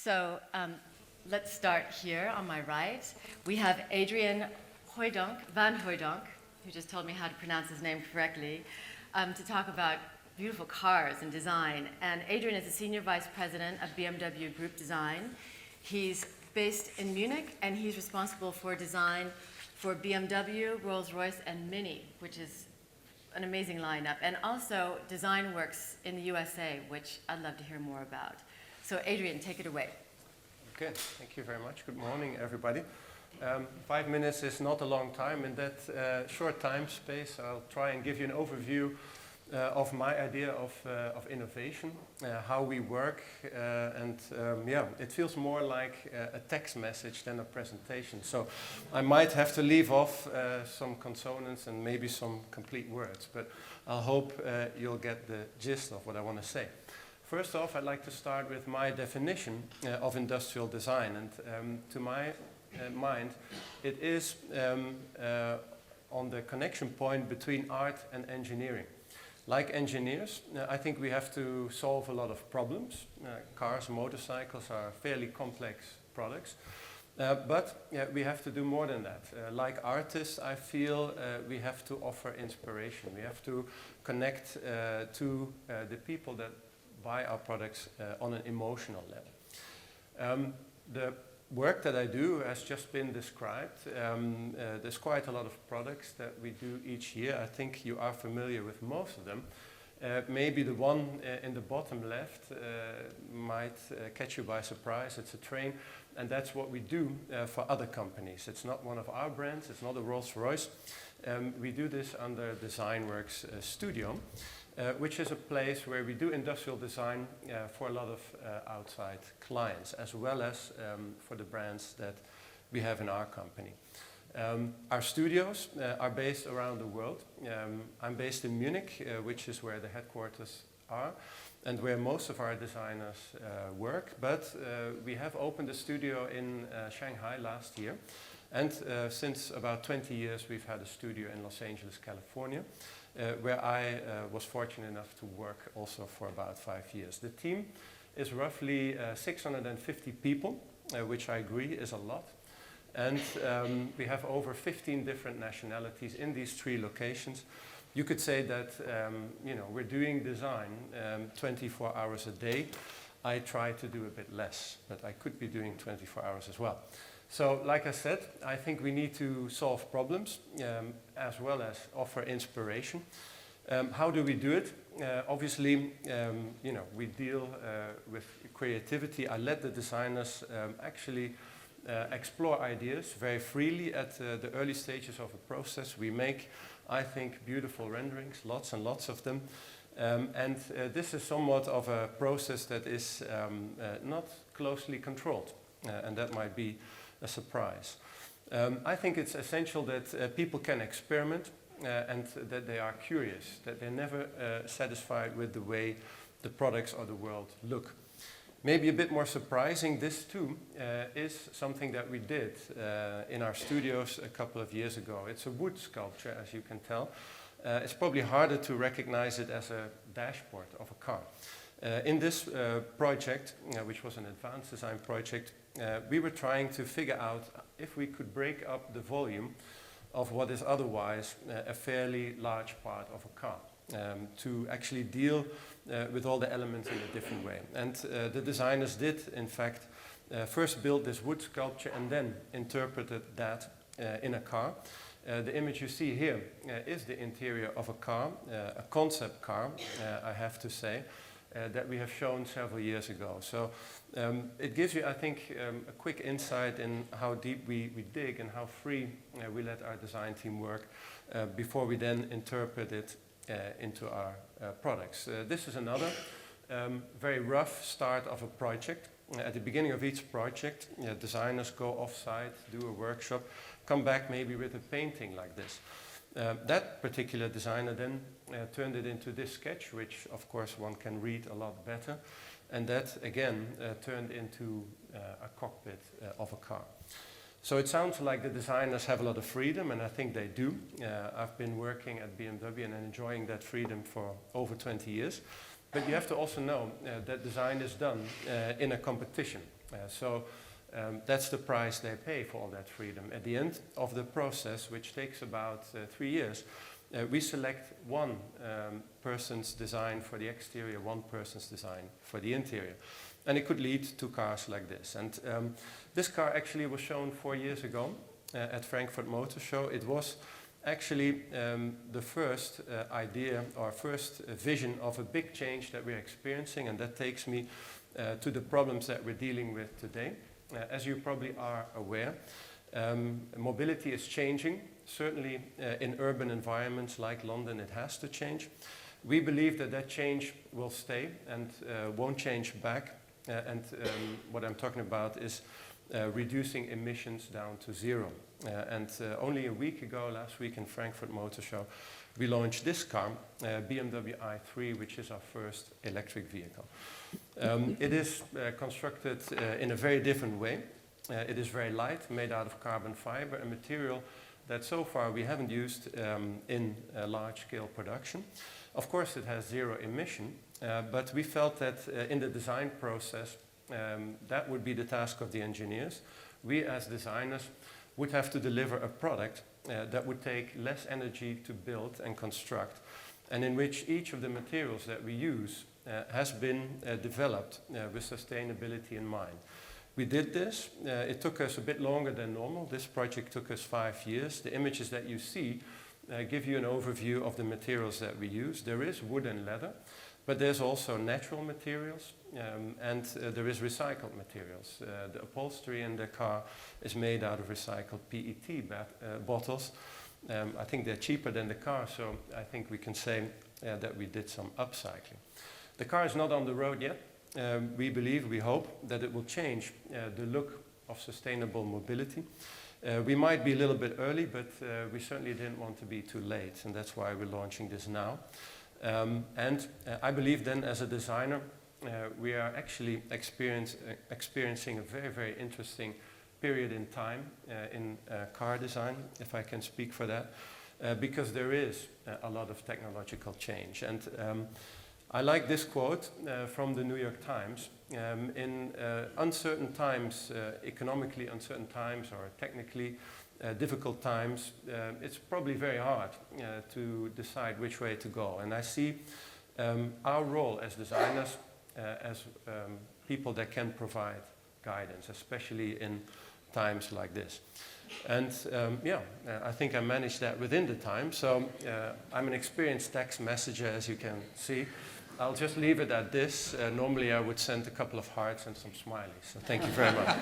So let's start here on my right. We have Adrian van Hooydonk, who just told me how to pronounce his name correctly, to talk about beautiful cars and design. And Adrian is the Senior Vice President of BMW Group Design. He's based in Munich, and he's responsible for design for BMW, Rolls-Royce, and Mini, which is an amazing lineup, and also design works in the USA, which I'd love to hear more about. So Adrian, take it away. Okay, thank you very much. Good morning, everybody. 5 minutes is not a long time. In that short time space, I'll try and give you an overview of my idea of innovation, how we work, and it feels more like a text message than a presentation. So I might have to leave off some consonants and maybe some complete words, but I hope you'll get the gist of what I want to say. First off, I'd like to start with my definition of industrial design, and to my mind, it is on the connection point between art and engineering. Like engineers, I think we have to solve a lot of problems. Cars, motorcycles are fairly complex products, but we have to do more than that. Like artists, I feel we have to offer inspiration. We have to connect to the people that buy our products on an emotional level. The work that I do has just been described. There's quite a lot of products that we do each year. I think you are familiar with most of them. Maybe the one in the bottom left might catch you by surprise. It's a train, and that's what we do for other companies. It's not one of our brands. It's not a Rolls-Royce. We do this under DesignWorks Studio, which is a place where we do industrial design for a lot of outside clients, as well as for the brands that we have in our company. Our studios are based around the world. I'm based in Munich, which is where the headquarters are, and where most of our designers work. But we have opened a studio in Shanghai last year. And since about 20 years, we've had a studio in Los Angeles, California, where I was fortunate enough to work also for about 5 years. The team is roughly 650 people, which I agree is a lot. And we have over 15 different nationalities in these 3 locations. You could say that we're doing design 24 hours a day. I try to do a bit less, but I could be doing 24 hours as well. So, like I said, I think we need to solve problems as well as offer inspiration. How do we do it? Obviously, we deal with creativity. I let the designers actually explore ideas very freely at the early stages of a process. We make, I think, beautiful renderings, lots and lots of them. This is somewhat of a process that is not closely controlled, and that might be a surprise. I think it's essential that people can experiment and that they are curious, that they're never satisfied with the way the products or the world look. Maybe a bit more surprising, this too is something that we did in our studios a couple of years ago. It's a wood sculpture, as you can tell. It's probably harder to recognize it as a dashboard of a car. In this project, which was an advanced design project, we were trying to figure out if we could break up the volume of what is otherwise a fairly large part of a car, to actually deal with all the elements in a different way. And the designers did, in fact, first build this wood sculpture and then interpreted that in a car. The image you see here is the interior of a car, a concept car, I have to say, that we have shown several years ago. So it gives you, I think, a quick insight in how deep we dig and how free we let our design team work before we then interpret it into our products. This is another very rough start of a project. At the beginning of each project, designers go off-site, do a workshop, come back maybe with a painting like this. That particular designer then turned it into this sketch, which of course one can read a lot better, and that again turned into a cockpit of a car. So it sounds like the designers have a lot of freedom, and I think they do. I've been working at BMW and enjoying that freedom for over 20 years. But you have to also know that design is done in a competition. That's the price they pay for all that freedom. At the end of the process, which takes about 3 years, we select one person's design for the exterior, one person's design for the interior. And it could lead to cars like this. And this car actually was shown 4 years ago at Frankfurt Motor Show. It was actually the first idea or first vision of a big change that we're experiencing, and that takes me to the problems that we're dealing with today. As you probably are aware, mobility is changing. Certainly in urban environments like London, it has to change. We believe that that change will stay and won't change back. What I'm talking about is reducing emissions down to zero. Only a week ago, last week in Frankfurt Motor Show, we launched this car, BMW i3, which is our first electric vehicle. It is constructed in a very different way. It is very light, made out of carbon fiber, a material that so far we haven't used in large-scale production. Of course, it has zero emission, but we felt that in the design process, that would be the task of the engineers. We, as designers, would have to deliver a product that would take less energy to build and construct, and in which each of the materials that we use has been developed with sustainability in mind. We did this. It took us a bit longer than normal. This project took us 5 years. The images that you see give you an overview of the materials that we use. There is wood and leather, but there's also natural materials, and there is recycled materials. The upholstery in the car is made out of recycled PET bottles. I think they're cheaper than the car, so I think we can say that we did some upcycling. The car is not on the road yet. We believe, we hope, that it will change the look of sustainable mobility. We might be a little bit early, but we certainly didn't want to be too late, and that's why we're launching this now. I believe then, as a designer, we are actually experiencing a very, very interesting period in time in car design, if I can speak for that, because there is a lot of technological change. I like this quote from the New York Times. In uncertain times, economically uncertain times or technically difficult times, it's probably very hard to decide which way to go. And I see our role as designers as people that can provide guidance, especially in times like this. And I think I managed that within the time. So I'm an experienced text messenger, as you can see. I'll just leave it at this. Normally I would send a couple of hearts and some smileys. So thank you very much.